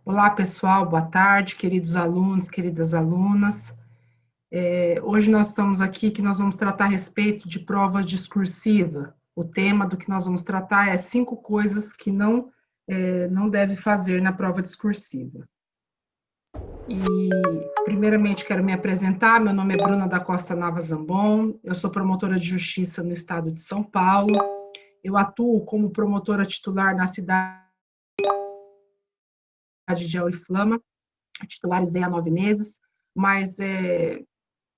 Olá, pessoal, boa tarde, queridos alunos, queridas alunas. Hoje nós estamos aqui que nós vamos tratar a respeito de prova discursiva. O tema do que nós vamos tratar é 5 coisas que não deve fazer na prova discursiva. Primeiramente, quero me apresentar. Meu nome é Bruna da Costa Nava Zambon, eu sou promotora de justiça no estado de São Paulo. Eu atuo como promotora titular na cidade de Auriflama, titularizei há 9 meses, mas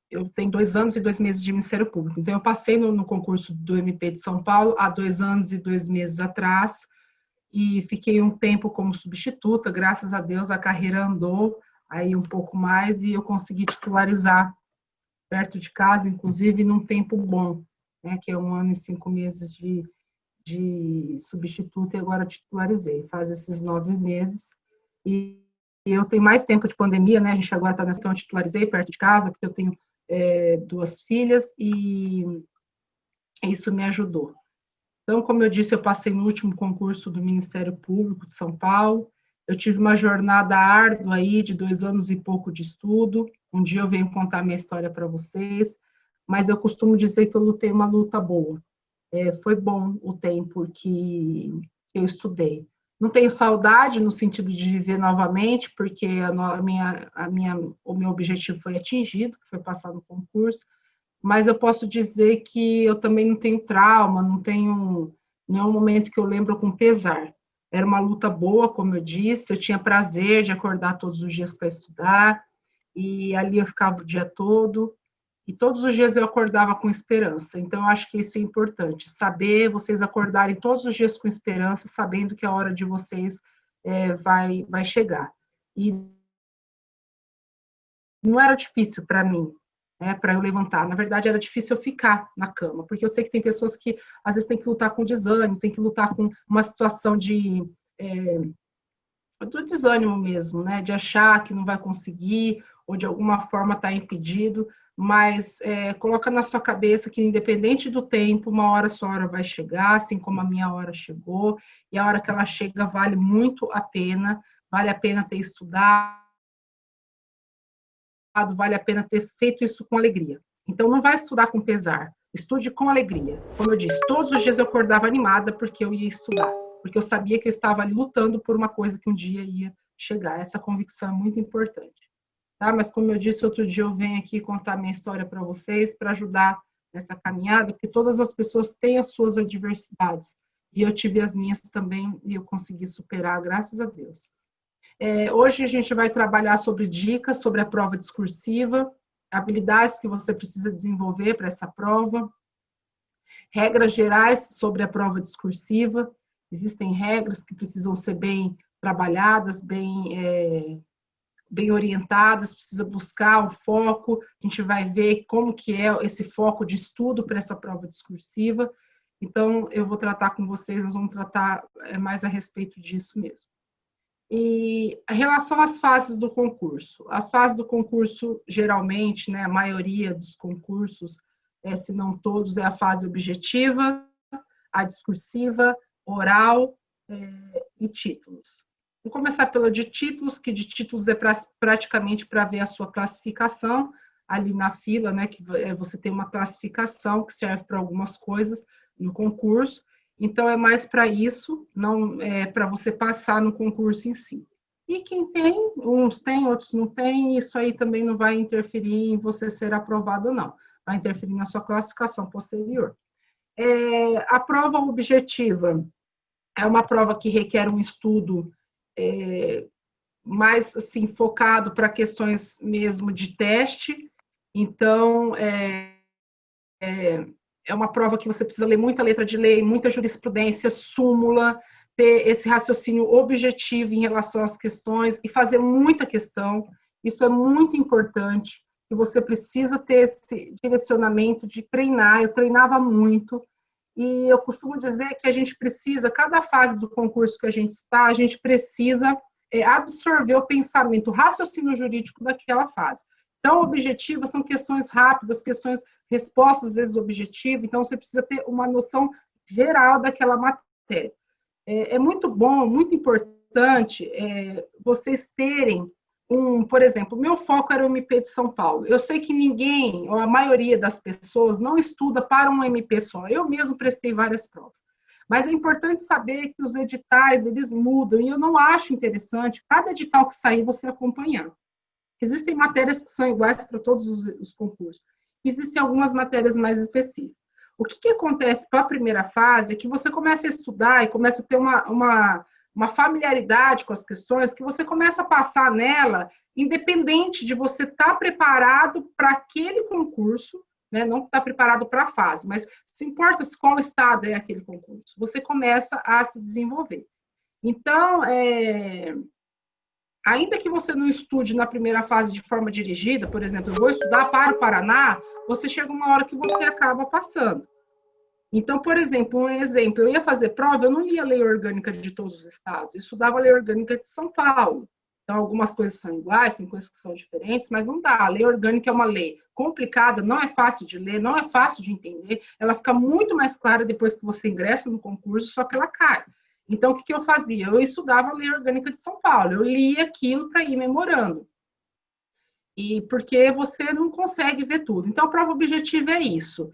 eu tenho 2 anos e 2 meses de Ministério Público. Então, eu passei no concurso do MP de São Paulo há 2 anos e 2 meses atrás e fiquei um tempo como substituta. Graças a Deus, a carreira andou aí um pouco mais e eu consegui titularizar perto de casa, inclusive num tempo bom, né, que é 1 ano e 5 meses de substituta e agora titularizei. Faz esses 9 meses e eu tenho mais tempo de pandemia, né? A gente agora está nessa, então eu titularizei perto de casa, porque eu tenho 2 filhas e isso me ajudou. Então, como eu disse, eu passei no último concurso do Ministério Público de São Paulo. Eu tive uma jornada árdua aí de 2 anos e pouco de estudo. Um dia eu venho contar minha história para vocês, mas eu costumo dizer que eu lutei uma luta boa. Foi bom o tempo que eu estudei. Não tenho saudade no sentido de viver novamente, porque o meu objetivo foi atingido, que foi passar no concurso, mas eu posso dizer que eu também não tenho trauma, não tenho nenhum momento que eu lembro com pesar. Era uma luta boa, como eu disse, eu tinha prazer de acordar todos os dias para estudar, e ali eu ficava o dia todo, e todos os dias eu acordava com esperança. Então, eu acho que isso é importante, saber vocês acordarem todos os dias com esperança, sabendo que a hora de vocês vai chegar. E não era difícil para mim, né, para eu levantar. Na verdade, era difícil eu ficar na cama, porque eu sei que tem pessoas que às vezes têm que lutar com desânimo, tem que lutar com uma situação do desânimo mesmo, né, de achar que não vai conseguir ou de alguma forma está impedido, mas coloca na sua cabeça que independente do tempo, uma hora sua hora vai chegar, assim como a minha hora chegou, e a hora que ela chega vale muito a pena, vale a pena ter estudado, vale a pena ter feito isso com alegria. Então, não vai estudar com pesar, estude com alegria. Como eu disse, todos os dias eu acordava animada porque eu ia estudar, porque eu sabia que eu estava ali lutando por uma coisa que um dia ia chegar. Essa convicção é muito importante. Tá? Mas, como eu disse, outro dia eu venho aqui contar minha história para vocês, para ajudar nessa caminhada, porque todas as pessoas têm as suas adversidades. E eu tive as minhas também e eu consegui superar, graças a Deus. Hoje a gente vai trabalhar sobre dicas sobre a prova discursiva, habilidades que você precisa desenvolver para essa prova, regras gerais sobre a prova discursiva. Existem regras que precisam ser bem trabalhadas, bem orientadas, precisa buscar o foco. A gente vai ver como que é esse foco de estudo para essa prova discursiva. Então, eu vou tratar com vocês, nós vamos tratar mais a respeito disso mesmo. E em relação às fases do concurso, as fases do concurso, geralmente, né, a maioria dos concursos, se não todos, é a fase objetiva, a discursiva, oral e títulos. Vou começar pela de títulos, que de títulos é praticamente para ver a sua classificação, ali na fila, né, que você tem uma classificação que serve para algumas coisas no concurso, então, é mais para isso, não é para você passar no concurso em si. E quem tem, uns tem, outros não tem, isso aí também não vai interferir em você ser aprovado ou não. Vai interferir na sua classificação posterior. A prova objetiva é uma prova que requer um estudo mais assim, focado para questões mesmo de teste. Então, é uma prova que você precisa ler muita letra de lei, muita jurisprudência, súmula, ter esse raciocínio objetivo em relação às questões e fazer muita questão. Isso é muito importante, que você precisa ter esse direcionamento de treinar. Eu treinava muito e eu costumo dizer que a gente precisa, cada fase do concurso que a gente está, a gente precisa absorver o pensamento, o raciocínio jurídico daquela fase. Então, objetivas são questões rápidas, questões, respostas, às vezes, objetivas, então você precisa ter uma noção geral daquela matéria. É muito bom, muito importante importante vocês terem por exemplo, o meu foco era o MP de São Paulo. Eu sei que ninguém, ou a maioria das pessoas, não estuda para um MP só. Eu mesmo prestei várias provas. Mas é importante saber que os editais, eles mudam, e eu não acho interessante cada edital que sair você acompanhar. Existem matérias que são iguais para todos os concursos. Existem algumas matérias mais específicas. O que acontece para a primeira fase é que você começa a estudar e começa a ter uma familiaridade com as questões, que você começa a passar nela, independente de você estar preparado para aquele concurso, né? Não estar preparado para a fase, mas se importa qual estado é aquele concurso, você começa a se desenvolver. Então, ainda que você não estude na primeira fase de forma dirigida, por exemplo, eu vou estudar para o Paraná, você chega uma hora que você acaba passando. Então, por exemplo, eu ia fazer prova, eu não lia a lei orgânica de todos os estados, eu estudava a lei orgânica de São Paulo. Então, algumas coisas são iguais, tem coisas que são diferentes, mas não dá. A lei orgânica é uma lei complicada, não é fácil de ler, não é fácil de entender, ela fica muito mais clara depois que você ingressa no concurso, só que ela cai. Então, o que eu fazia? Eu estudava a lei orgânica de São Paulo, eu lia aquilo para ir memorando. E porque você não consegue ver tudo. Então, a prova objetiva é isso.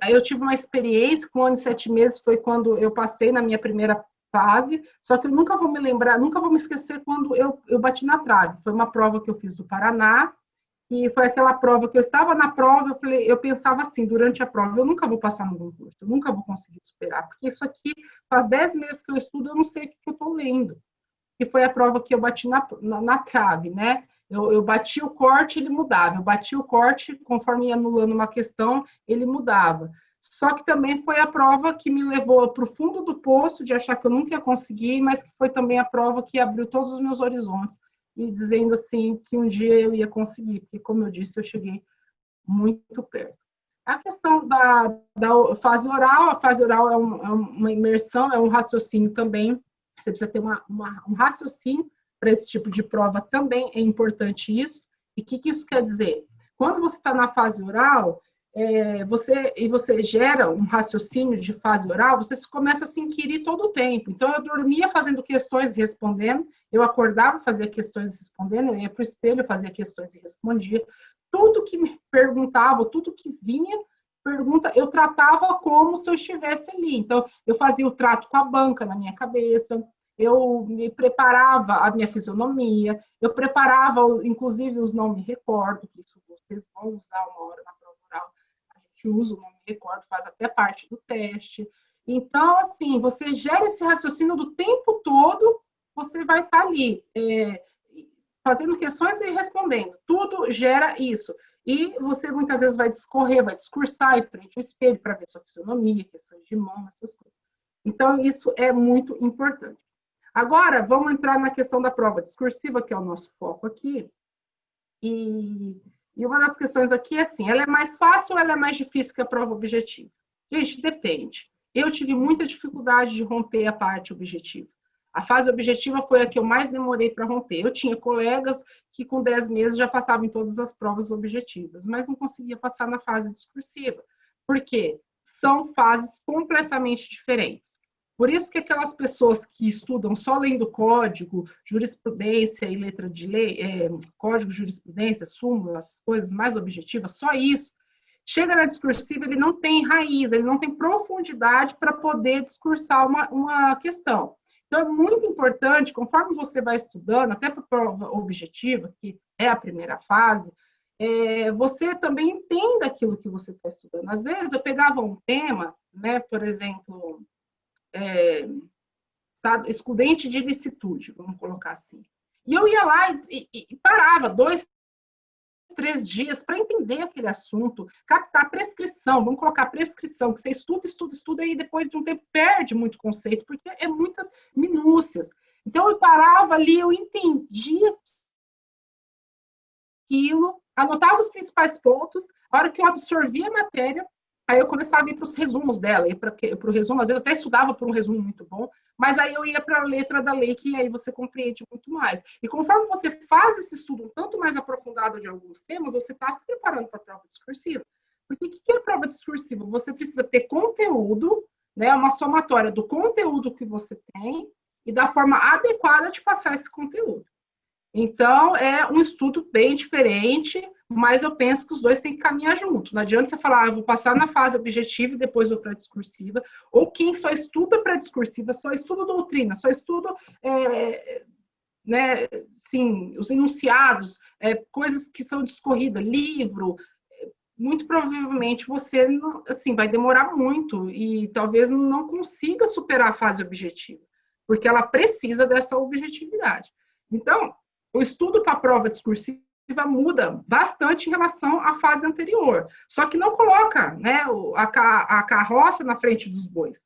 Eu tive uma experiência com 1 ano e 7 meses, foi quando eu passei na minha primeira fase, só que eu nunca vou me lembrar, nunca vou me esquecer quando eu bati na trave. Foi uma prova que eu fiz do Paraná, e foi aquela prova que eu estava na prova, eu pensava assim, durante a prova, eu nunca vou passar no concurso, eu nunca vou conseguir superar, porque isso aqui faz 10 meses que eu estudo, eu não sei o que eu estou lendo. E foi a prova que eu bati na trave, né? Eu bati o corte, ele mudava. Eu bati o corte, conforme ia anulando uma questão, ele mudava. Só que também foi a prova que me levou para o fundo do poço, de achar que eu nunca ia conseguir, mas que foi também a prova que abriu todos os meus horizontes, e dizendo assim que um dia eu ia conseguir, porque, como eu disse, eu cheguei muito perto. A questão da fase oral, a fase oral é uma imersão, é um raciocínio também. Você precisa ter um raciocínio para esse tipo de prova também, é importante isso. E o que isso quer dizer? Quando você está na fase oral, você gera um raciocínio de fase oral, você começa a se inquirir todo o tempo. Então, eu dormia fazendo questões e respondendo, eu acordava, fazia questões e respondendo, eu ia para o espelho, fazia questões e respondia. Tudo que me perguntava, tudo que vinha, pergunta, eu tratava como se eu estivesse ali. Então, eu fazia o trato com a banca na minha cabeça, eu me preparava a minha fisionomia, eu preparava, inclusive, os não me recordo, que isso vocês vão usar uma hora na prova oral, a gente usa o não me recordo, faz até parte do teste. Então, assim, você gera esse raciocínio do tempo todo, você vai estar ali, fazendo questões e respondendo. Tudo gera isso. E você muitas vezes vai discorrer, vai discursar em frente ao espelho para ver sua fisionomia, questões de mão, essas coisas. Então, isso é muito importante. Agora, vamos entrar na questão da prova discursiva, que é o nosso foco aqui. E uma das questões aqui é assim, ela é mais fácil ou ela é mais difícil que a prova objetiva? Gente, depende. Eu tive muita dificuldade de romper a parte objetiva. A fase objetiva foi a que eu mais demorei para romper. Eu tinha colegas que com 10 meses já passavam em todas as provas objetivas, mas não conseguia passar na fase discursiva. Por quê? São fases completamente diferentes. Por isso que aquelas pessoas que estudam só lendo código, jurisprudência e letra de lei, código, jurisprudência, súmula, essas coisas mais objetivas, só isso, chega na discursiva, ele não tem raiz, ele não tem profundidade para poder discursar uma questão. Então, é muito importante, conforme você vai estudando, até para a prova objetiva, que é a primeira fase, você também entenda aquilo que você está estudando. Às vezes, eu pegava um tema, né, por exemplo, excludente de ilicitude, vamos colocar assim. E eu ia lá e parava 2, 3 dias para entender aquele assunto, captar prescrição, vamos colocar prescrição, que você estuda, e depois de um tempo perde muito conceito, porque é muitas minúcias. Então, eu parava ali, eu entendia aquilo, anotava os principais pontos, a hora que eu absorvia a matéria, aí eu começava a ir para os resumos dela, ia para o resumo, às vezes até estudava por um resumo muito bom, mas aí eu ia para a letra da lei, que aí você compreende muito mais. E conforme você faz esse estudo um tanto mais aprofundado de alguns temas, você está se preparando para a prova discursiva. Porque o que é a prova discursiva? Você precisa ter conteúdo, né, uma somatória do conteúdo que você tem e da forma adequada de passar esse conteúdo. Então, é um estudo bem diferente, mas eu penso que os dois têm que caminhar junto. Não adianta você falar, vou passar na fase objetiva e depois vou para a discursiva, ou quem só estuda para a discursiva, só estuda doutrina, só estuda, né, sim, os enunciados, coisas que são discorridas, livro, muito provavelmente você, assim, vai demorar muito e talvez não consiga superar a fase objetiva, porque ela precisa dessa objetividade. Então, o estudo para a prova discursiva muda bastante em relação à fase anterior, só que não coloca, né, a carroça na frente dos bois.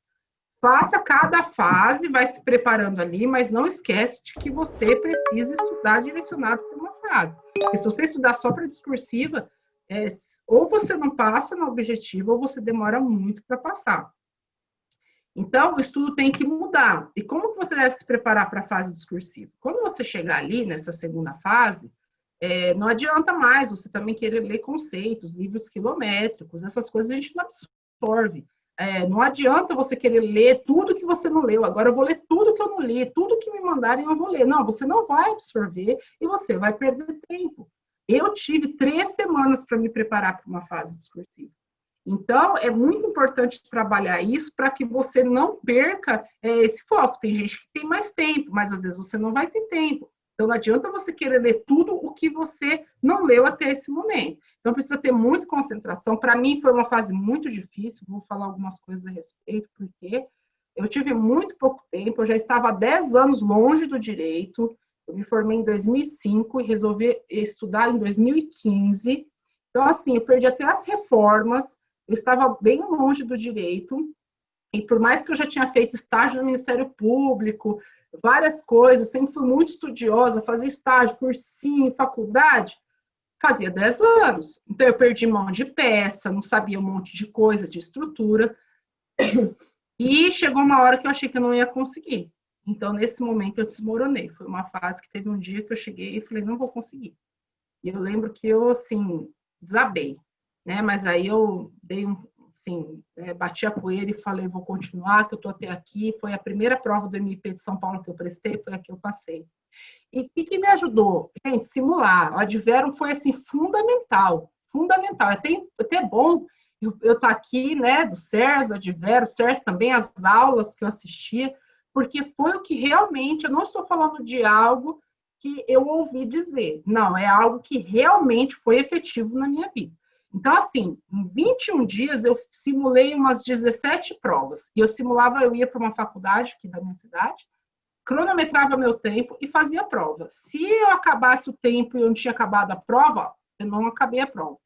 Faça cada fase, vai se preparando ali, mas não esquece de que você precisa estudar direcionado para uma fase. Porque se você estudar só para discursiva, ou você não passa na objetiva, ou você demora muito para passar. Então, o estudo tem que mudar. E como que você deve se preparar para a fase discursiva? Quando você chegar ali, nessa segunda fase, não adianta mais você também querer ler conceitos, livros quilométricos, essas coisas a gente não absorve. Não adianta você querer ler tudo que você não leu. Agora eu vou ler tudo que eu não li, tudo que me mandarem eu vou ler. Não, você não vai absorver e você vai perder tempo. Eu tive 3 semanas para me preparar para uma fase discursiva. Então, é muito importante trabalhar isso para que você não perca esse foco. Tem gente que tem mais tempo, mas às vezes você não vai ter tempo. Então, não adianta você querer ler tudo o que você não leu até esse momento. Então, precisa ter muita concentração. Para mim, foi uma fase muito difícil. Vou falar algumas coisas a respeito, porque eu tive muito pouco tempo. Eu já estava há 10 anos longe do direito. Eu me formei em 2005 e resolvi estudar em 2015. Então, assim, eu perdi até as reformas. Eu estava bem longe do direito. E por mais que eu já tinha feito estágio no Ministério Público, várias coisas, sempre fui muito estudiosa, fazia estágio, cursinho, faculdade, fazia 10 anos. Então, eu perdi mão de peça, não sabia um monte de coisa, de estrutura. E chegou uma hora que eu achei que eu não ia conseguir. Então, nesse momento, eu desmoronei. Foi uma fase que teve um dia que eu cheguei e falei, não vou conseguir. E eu lembro que eu, assim, desabei, né? Mas aí eu dei assim, bati a poeira e falei, vou continuar, que eu estou até aqui. Foi a primeira prova do MP de São Paulo que eu prestei, foi a que eu passei. E o que me ajudou? Gente, simular. O Adverum foi, assim, fundamental. Fundamental. É até bom eu estar aqui, né, do SERS, Adverum, SERS também, as aulas que eu assistia, porque foi o que realmente, eu não estou falando de algo que eu ouvi dizer. Não, é algo que realmente foi efetivo na minha vida. Então, assim, em 21 dias eu simulei umas 17 provas. E eu ia para uma faculdade aqui da minha cidade, cronometrava meu tempo e fazia a prova. Se eu acabasse o tempo e eu não tinha acabado a prova, eu não acabei a prova.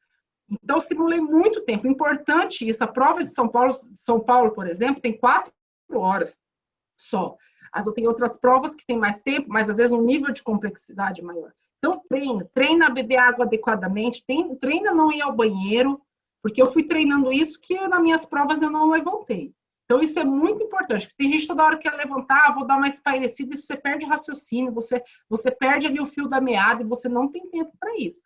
Então, eu simulei muito tempo. Importante isso. A prova de São Paulo, por exemplo, tem 4 horas só. As tem outras provas que tem mais tempo, mas às vezes um nível de complexidade maior. Então, treina a beber água adequadamente, treina a não ir ao banheiro, porque eu fui treinando isso que nas minhas provas eu não levantei. Então, isso é muito importante, porque tem gente toda hora que quer levantar, vou dar uma espairecida, isso você perde raciocínio, você perde ali o fio da meada e você não tem tempo para isso.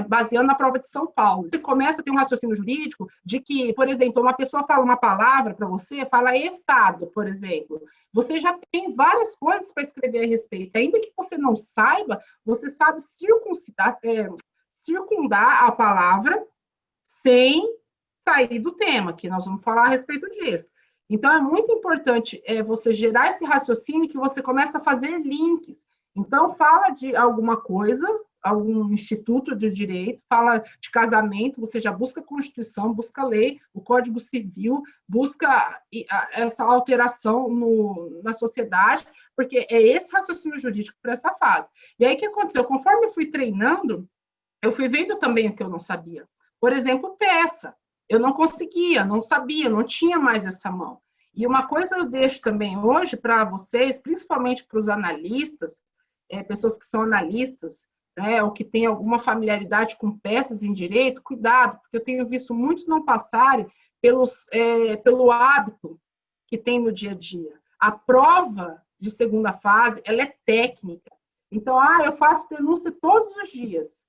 Baseando na prova de São Paulo. Você começa a ter um raciocínio jurídico de que, por exemplo, uma pessoa fala uma palavra para você, fala Estado, por exemplo. Você já tem várias coisas para escrever a respeito. Ainda que você não saiba, você sabe circundar a palavra sem sair do tema, que nós vamos falar a respeito disso. Então, é muito importante você gerar esse raciocínio que você começa a fazer links. Então, fala de alguma coisa, algum instituto de direito, fala de casamento, você já busca a Constituição, busca a lei, o Código Civil, busca essa alteração na sociedade, porque é esse raciocínio jurídico para essa fase. E aí, o que aconteceu? Conforme eu fui treinando, eu fui vendo também o que eu não sabia. Por exemplo, peça. Eu não conseguia, não sabia, não tinha mais essa mão. E uma coisa eu deixo também hoje para vocês, principalmente para os analistas, pessoas que são analistas, ou que têm alguma familiaridade com peças em direito, cuidado, porque eu tenho visto muitos não passarem pelo hábito que tem no dia a dia. A prova de segunda fase, ela é técnica. Então, eu faço denúncia todos os dias.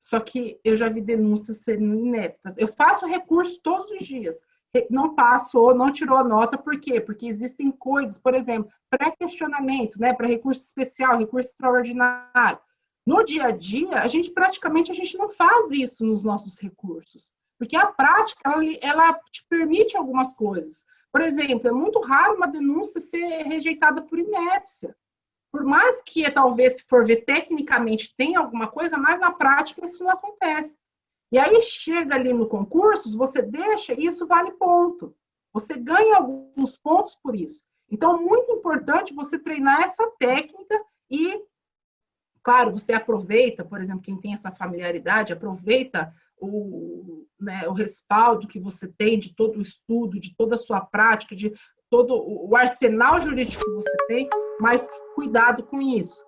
Só que eu já vi denúncias sendo ineptas. Eu faço recurso todos os dias. não passou, não tirou a nota, por quê? Porque existem coisas, por exemplo, pré-questionamento, né, para recurso especial, recurso extraordinário. No dia a dia, praticamente a gente não faz isso nos nossos recursos, porque a prática, ela te permite algumas coisas. Por exemplo, é muito raro uma denúncia ser rejeitada por inépcia. Por mais que, talvez, se for ver tecnicamente, tem alguma coisa, mas na prática isso não acontece. E aí chega ali no concurso, você deixa, e isso vale ponto. Você ganha alguns pontos por isso. Então, muito importante você treinar essa técnica e, claro, você aproveita, por exemplo, quem tem essa familiaridade, aproveita o respaldo que você tem de todo o estudo, de toda a sua prática, de todo o arsenal jurídico que você tem, mas cuidado com isso.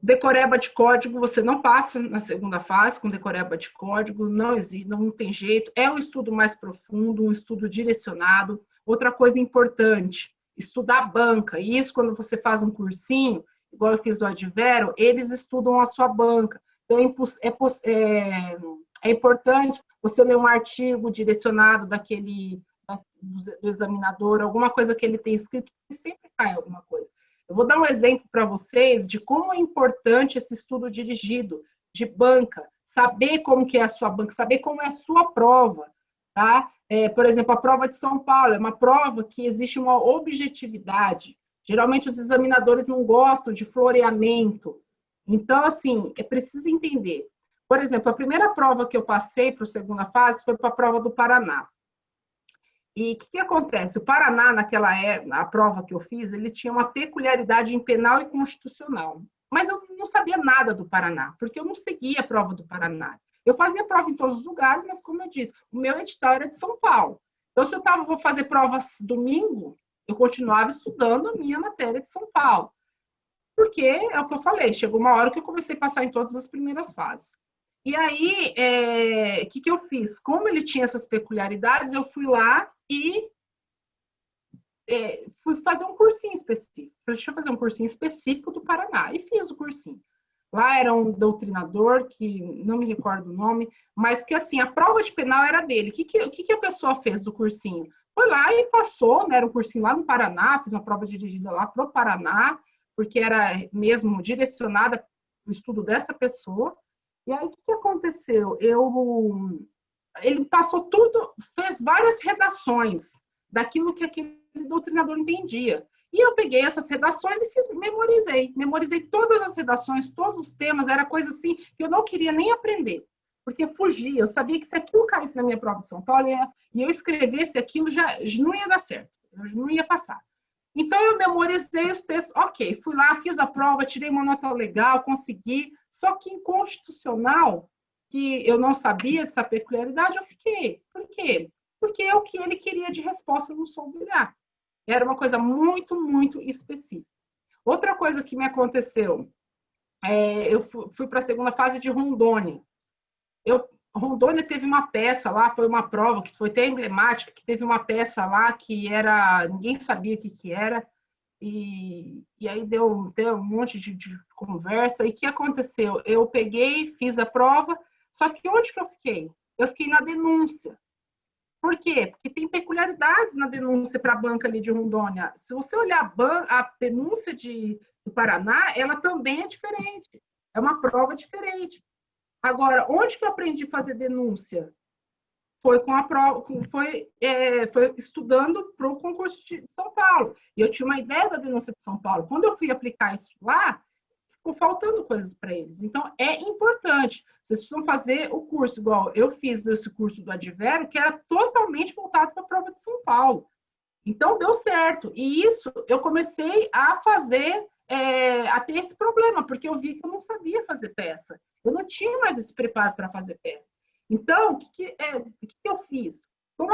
Decoreba de código, você não passa na segunda fase com decoreba de código, não existe, não tem jeito. É um estudo mais profundo, um estudo direcionado. Outra coisa importante, estudar a banca. E isso, quando você faz um cursinho, igual eu fiz do Advero, eles estudam a sua banca. Então, é importante você ler um artigo direcionado do examinador, alguma coisa que ele tem escrito, que sempre cai alguma coisa. Eu vou dar um exemplo para vocês de como é importante esse estudo dirigido de banca, saber como que é a sua banca, saber como é a sua prova, tá? Por exemplo, a prova de São Paulo é uma prova que existe uma objetividade. Geralmente os examinadores não gostam de floreamento. Então, assim, é preciso entender. Por exemplo, a primeira prova que eu passei para a segunda fase foi para a prova do Paraná. E o que acontece? O Paraná, naquela época, a prova que eu fiz, ele tinha uma peculiaridade em penal e constitucional. Mas eu não sabia nada do Paraná, porque eu não seguia a prova do Paraná. Eu fazia prova em todos os lugares, mas como eu disse, o meu edital era de São Paulo. Então, se eu vou fazer provas domingo, eu continuava estudando a minha matéria de São Paulo. Porque, é o que eu falei, chegou uma hora que eu comecei a passar em todas as primeiras fases. E aí, o que eu fiz? Como ele tinha essas peculiaridades, eu fui lá e fui fazer um cursinho específico. Deixa eu fazer um cursinho específico do Paraná. E fiz o cursinho. Lá era um doutrinador, que não me recordo o nome, mas que, assim, a prova de penal era dele. O que a pessoa fez do cursinho? Foi lá e passou, né? Era um cursinho lá no Paraná, fiz uma prova dirigida lá para o Paraná, porque era mesmo direcionada para o estudo dessa pessoa. E aí, o que aconteceu? Ele passou tudo, fez várias redações daquilo que aquele doutrinador entendia. E eu peguei essas redações e memorizei todas as redações, todos os temas, era coisa assim que eu não queria nem aprender, porque fugia, eu sabia que se aquilo caísse na minha prova de São Paulo e eu escrevesse aquilo, já não ia dar certo, eu não ia passar. Então, eu memorizei os textos, ok, fui lá, fiz a prova, tirei uma nota legal, consegui, só que em constitucional, que eu não sabia dessa peculiaridade, eu fiquei. Por quê? Porque é o que ele queria de resposta, eu não soube olhar. Era uma coisa muito, muito específica. Outra coisa que me aconteceu, eu fui para a segunda fase de Rondônia. Rondônia teve uma peça lá, foi uma prova que foi até emblemática, que teve uma peça lá que ninguém sabia o que era, e aí deu um monte de conversa, e o que aconteceu? Eu peguei, fiz a prova, só que onde que eu fiquei? Eu fiquei na denúncia. Por quê? Porque tem peculiaridades na denúncia para a banca ali de Rondônia. Se você olhar a denúncia do Paraná, ela também é diferente. É uma prova diferente. Agora, onde que eu aprendi a fazer denúncia? Foi com a prova, foi estudando para o concurso de São Paulo. E eu tinha uma ideia da denúncia de São Paulo. Quando eu fui aplicar isso lá, ficou faltando coisas para eles. Então, é importante. Vocês precisam fazer o curso, igual eu fiz esse curso do Advero, que era totalmente voltado para a prova de São Paulo. Então, deu certo. E isso, eu comecei a fazer, a ter esse problema, porque eu vi que eu não sabia fazer peça. Eu não tinha mais esse preparo para fazer peça. Então, o que eu fiz? Como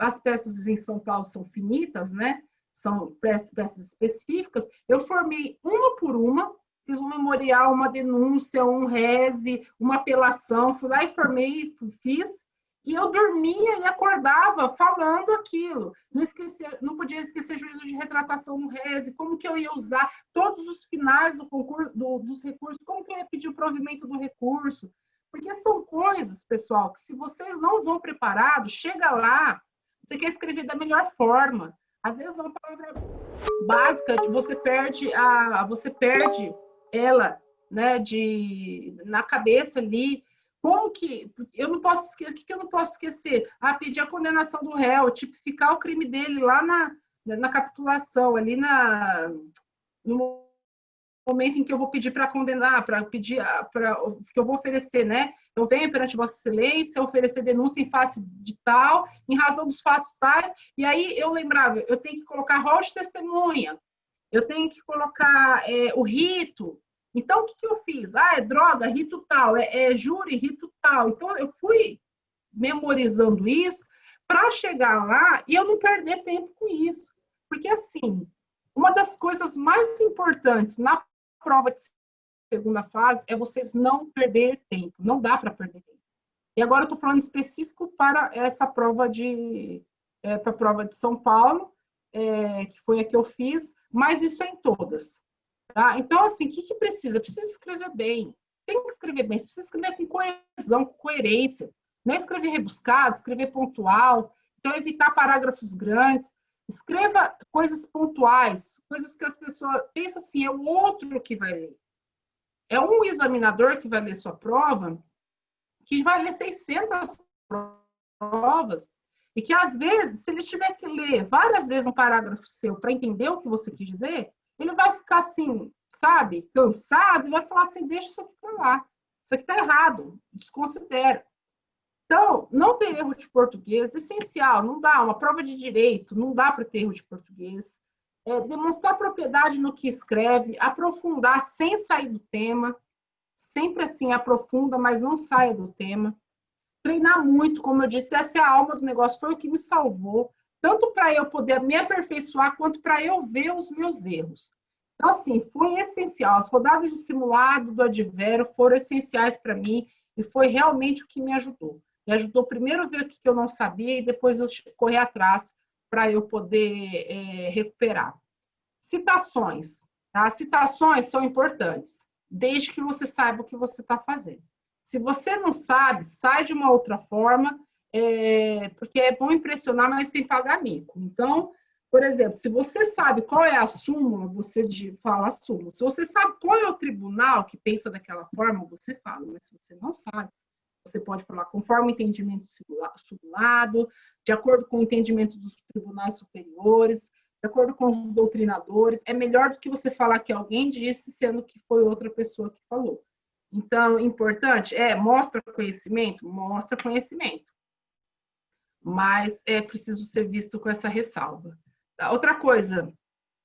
as peças em São Paulo são finitas, né? São peças específicas, eu formei uma por uma, fiz um memorial, uma denúncia, um rese, uma apelação, fui lá e formei, fiz, e eu dormia e acordava falando aquilo. Não podia esquecer juízo de retratação no rese, como que eu ia usar todos os finais do concurso, dos recursos, como que eu ia pedir o provimento do recurso. Porque são coisas, pessoal, que se vocês não vão preparados, chega lá, você quer escrever da melhor forma. Às vezes uma palavra básica, você perde ela, né, na cabeça ali. Como que eu não posso esquecer? O que eu não posso esquecer? Pedir a condenação do réu, tipificar o crime dele lá na capitulação, ali no momento em que eu vou pedir para condenar, para pedir, que eu vou oferecer, né? Eu venho perante Vossa Excelência oferecer denúncia em face de tal, em razão dos fatos tais, e aí eu lembrava, eu tenho que colocar rol de testemunha, eu tenho que colocar o rito. Então, o que eu fiz? É droga, rito tal, júri, rito tal. Então, eu fui memorizando isso para chegar lá e eu não perder tempo com isso. Porque, assim, uma das coisas mais importantes na prova de segunda fase é vocês não perder tempo. Não dá para perder tempo. E agora eu estou falando específico para essa prova para a prova de São Paulo, que foi a que eu fiz, mas isso é em todas. Tá? Então, assim, o que precisa? Precisa escrever bem. Tem que escrever bem. Precisa escrever com coesão, com coerência. Não é escrever rebuscado, escrever pontual. Então, evitar parágrafos grandes. Escreva coisas pontuais, coisas que as pessoas pensam assim, é o outro que vai ler. É um examinador que vai ler sua prova, que vai ler 600 provas, e que, às vezes, se ele tiver que ler várias vezes um parágrafo seu para entender o que você quis dizer, ele vai ficar assim, sabe, cansado, e vai falar assim, deixa isso aqui para lá. Isso aqui está errado, desconsidera. Então, não ter erro de português é essencial, não dá. Uma prova de direito, não dá para ter erro de português. Demonstrar propriedade no que escreve, aprofundar sem sair do tema, sempre assim, aprofunda, mas não saia do tema. Treinar muito, como eu disse, essa é a alma do negócio, foi o que me salvou, tanto para eu poder me aperfeiçoar, quanto para eu ver os meus erros. Então, assim, foi essencial. As rodadas de simulado do Advério foram essenciais para mim e foi realmente o que me ajudou. Me ajudou primeiro a ver o que eu não sabia e depois eu correr atrás para eu poder recuperar. Citações. Tá? Citações são importantes, desde que você saiba o que você está fazendo. Se você não sabe, sai de uma outra forma, porque é bom impressionar, mas sem pagar mico. Então, por exemplo, se você sabe qual é a súmula, você fala a súmula. Se você sabe qual é o tribunal que pensa daquela forma, você fala. Mas se você não sabe, você pode falar conforme o entendimento subulado, de acordo com o entendimento dos tribunais superiores, de acordo com os doutrinadores. É melhor do que você falar que alguém disse, sendo que foi outra pessoa que falou. Então, importante, mostra conhecimento? Mostra conhecimento. Mas é preciso ser visto com essa ressalva. Outra coisa,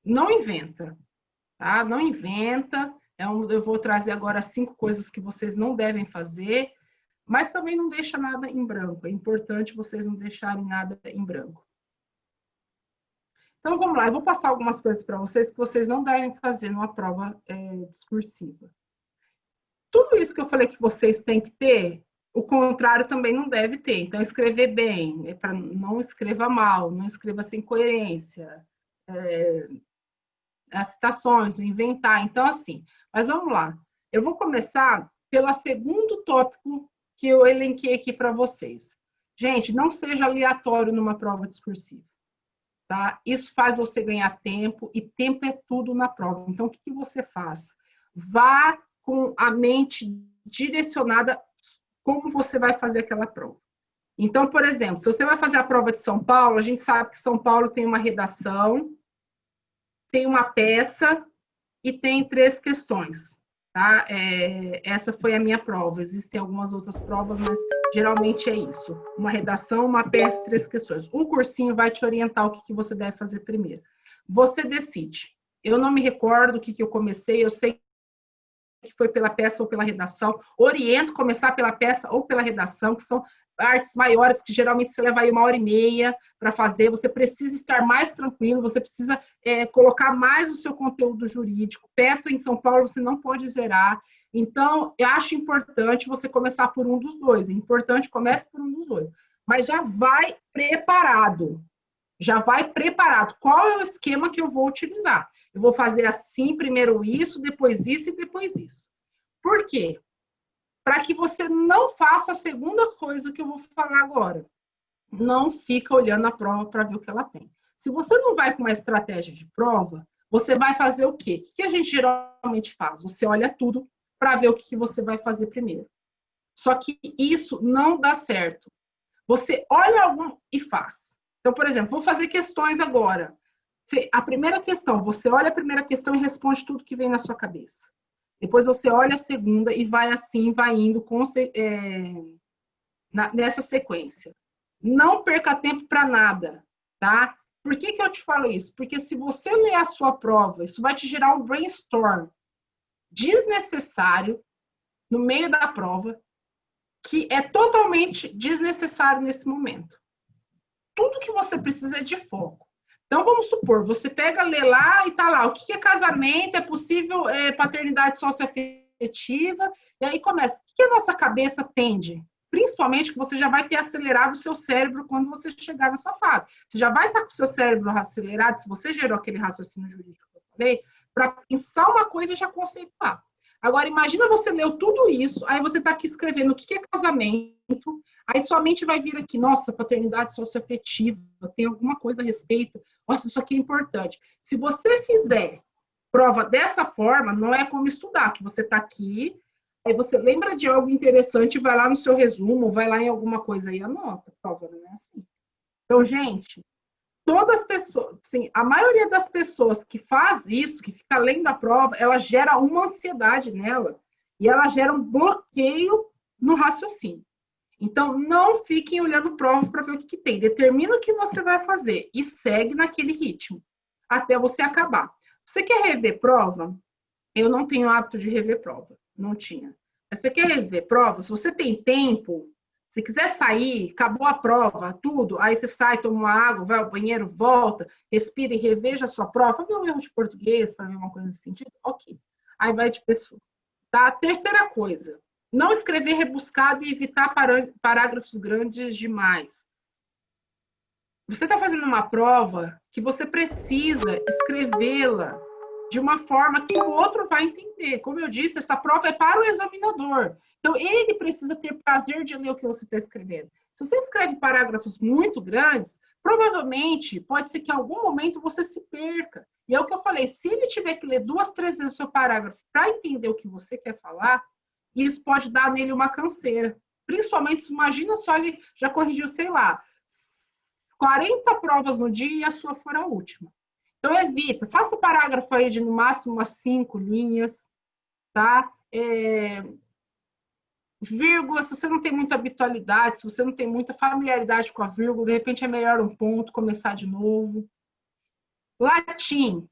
não inventa, tá? Não inventa. Eu vou trazer agora 5 coisas que vocês não devem fazer, mas também não deixa nada em branco. É importante vocês não deixarem nada em branco. Então, vamos lá. Eu vou passar algumas coisas para vocês que vocês não devem fazer numa prova discursiva. Tudo isso que eu falei que vocês têm que ter, o contrário também não deve ter. Então, escrever bem, para não escreva mal, não escreva sem coerência, as citações, não inventar. Então, assim, mas vamos lá. Eu vou começar pelo segundo tópico que eu elenquei aqui para vocês. Gente, não seja aleatório numa prova discursiva. Tá? Isso faz você ganhar tempo, e tempo é tudo na prova. Então, o que você faz? Vá com a mente direcionada como você vai fazer aquela prova. Então, por exemplo, se você vai fazer a prova de São Paulo, a gente sabe que São Paulo tem uma redação, tem uma peça e tem 3 questões. Tá? Essa foi a minha prova. Existem algumas outras provas, mas geralmente é isso. Uma redação, uma peça, 3 questões. O cursinho vai te orientar o que você deve fazer primeiro. Você decide. Eu não me recordo o que eu comecei, eu sei que foi pela peça ou pela redação. Oriento começar pela peça ou pela redação, que são artes maiores, que geralmente você leva aí 1h30 para fazer. Você precisa estar mais tranquilo, você precisa colocar mais o seu conteúdo jurídico. Peça em São Paulo você não pode zerar. Então, eu acho importante você começar por um dos dois. É importante, comece por um dos dois. Mas já vai preparado. Já vai preparado. Qual é o esquema que eu vou utilizar? Eu vou fazer assim, primeiro isso, depois isso e depois isso. Por quê? para que você não faça a segunda coisa que eu vou falar agora. Não fica olhando a prova para ver o que ela tem. Se você não vai com uma estratégia de prova, você vai fazer o quê? O que a gente geralmente faz? Você olha tudo para ver o que você vai fazer primeiro. Só que isso não dá certo. Você olha algum e faz. Então, por exemplo, vou fazer questões agora. A primeira questão, você olha a primeira questão e responde tudo que vem na sua cabeça. Depois você olha a segunda e vai assim, vai indo nessa sequência. Não perca tempo para nada, tá? Por que eu te falo isso? Porque se você ler a sua prova, isso vai te gerar um brainstorm desnecessário no meio da prova, que é totalmente desnecessário nesse momento. Tudo que você precisa é de foco. Então, vamos supor, você pega, lê lá e tá lá, o que é casamento, é possível paternidade socioafetiva, e aí começa, o que a nossa cabeça tende? Principalmente que você já vai ter acelerado o seu cérebro quando você chegar nessa fase. Você já vai estar com o seu cérebro acelerado, se você gerou aquele raciocínio jurídico que eu falei, para pensar uma coisa e já conceituar. Agora, imagina você leu tudo isso, aí você está aqui escrevendo o que é casamento, aí sua mente vai vir aqui, nossa, paternidade socioafetiva, tem alguma coisa a respeito, nossa, isso aqui é importante. Se você fizer prova dessa forma, não é como estudar, que você está aqui, aí você lembra de algo interessante, vai lá no seu resumo, vai lá em alguma coisa e anota. Prova não é assim. Então, gente, todas as pessoas, sim, a maioria das pessoas que faz isso, que fica além da prova, ela gera uma ansiedade nela e ela gera um bloqueio no raciocínio. Então, não fiquem olhando prova para ver o que tem. Determina o que você vai fazer e segue naquele ritmo até você acabar. Você quer rever prova? Eu não tenho hábito de rever prova. Não tinha. Mas você quer rever prova? Se você tem tempo, se quiser sair, acabou a prova, tudo, aí você sai, toma uma água, vai ao banheiro, volta, respira e reveja a sua prova, para ver um erro de português, para ver uma coisa nesse sentido, ok. Aí vai de pessoa. Tá? Terceira coisa, não escrever rebuscado e evitar parágrafos grandes demais. Você está fazendo uma prova que você precisa escrevê-la de uma forma que o outro vai entender. Como eu disse, essa prova é para o examinador. Então, ele precisa ter prazer de ler o que você está escrevendo. Se você escreve parágrafos muito grandes, provavelmente pode ser que em algum momento você se perca. E é o que eu falei, se ele tiver que ler 2, 3 vezes o seu parágrafo para entender o que você quer falar, isso pode dar nele uma canseira. Principalmente, imagina só, ele já corrigiu, sei lá, 40 provas no dia e a sua for a última. Então, evita. Faça o parágrafo aí de, no máximo, umas 5 linhas, tá? Vírgula, se você não tem muita habitualidade, se você não tem muita familiaridade com a vírgula, de repente é melhor um ponto, começar de novo. Latim.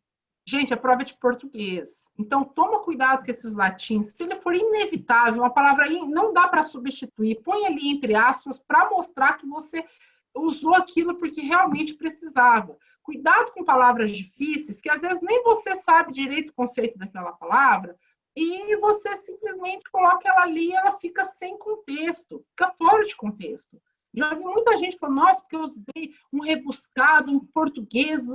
Gente, a prova é de português. Então, toma cuidado com esses latins. Se ele for inevitável, uma palavra aí não dá para substituir, põe ali entre aspas para mostrar que você usou aquilo porque realmente precisava. Cuidado com palavras difíceis, que às vezes nem você sabe direito o conceito daquela palavra, e você simplesmente coloca ela ali e ela fica sem contexto, fica fora de contexto. Já vi muita gente falando, nossa, porque eu usei um rebuscado, um português,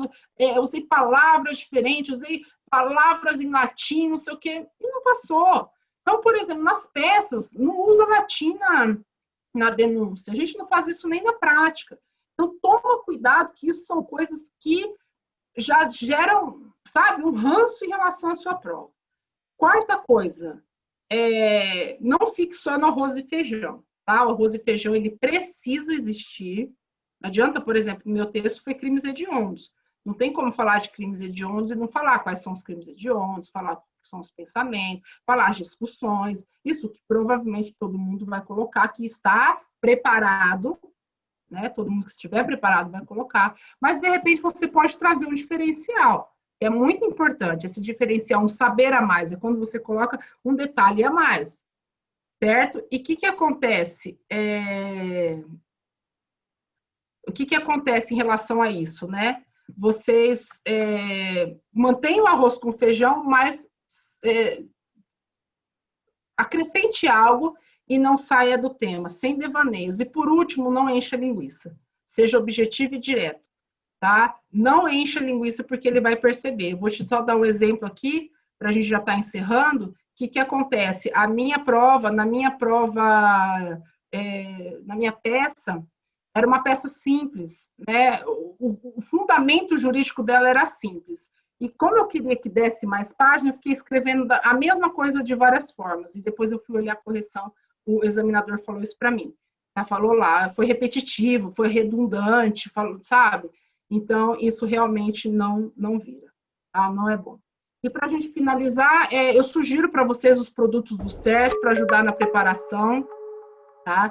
usei palavras diferentes, usei palavras em latim, não sei o quê, e não passou. Então, por exemplo, nas peças, não usa latim na denúncia. A gente não faz isso nem na prática. Então, toma cuidado, que isso são coisas que já geram, sabe, um ranço em relação à sua prova. Quarta coisa, não fique só no arroz e feijão, tá? O arroz e feijão, ele precisa existir. Não adianta, por exemplo, o meu texto foi crimes hediondos. Não tem como falar de crimes hediondos e não falar quais são os crimes hediondos, falar o que são os pensamentos, falar as discussões, isso que provavelmente todo mundo vai colocar, que está preparado, né? Todo mundo que estiver preparado vai colocar, mas de repente você pode trazer um diferencial. É muito importante esse diferencial, um saber a mais, é quando você coloca um detalhe a mais, certo? E o que acontece? O que acontece em relação a isso, né? Vocês mantêm o arroz com feijão, mas acrescente algo e não saia do tema, sem devaneios. E por último, não encha a linguiça. Seja objetivo e direto, tá? Não encha a linguiça porque ele vai perceber. Eu vou te só dar um exemplo aqui, para a gente já estar encerrando, que acontece? Na minha peça, era uma peça simples, né? O fundamento jurídico dela era simples. E como eu queria que desse mais página, eu fiquei escrevendo a mesma coisa de várias formas. E depois eu fui olhar a correção, o examinador falou isso para mim. Tá? Falou lá, foi repetitivo, foi redundante, falou, sabe? Então, isso realmente não vira. Tá? Não é bom. E para a gente finalizar, eu sugiro para vocês os produtos do SERS para ajudar na preparação, tá?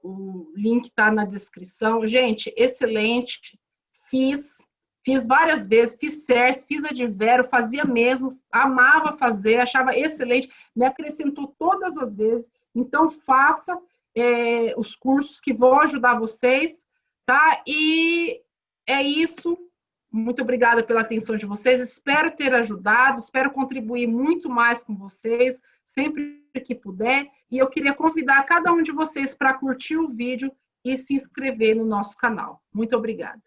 O link está na descrição. Gente, excelente. Fiz várias vezes, fiz SERS, fiz Advero, fazia mesmo, amava fazer, achava excelente, me acrescentou todas as vezes. Então, faça os cursos que vão ajudar vocês, tá? E é isso. Muito obrigada pela atenção de vocês. Espero ter ajudado, espero contribuir muito mais com vocês, sempre que puder. E eu queria convidar cada um de vocês para curtir o vídeo e se inscrever no nosso canal. Muito obrigada.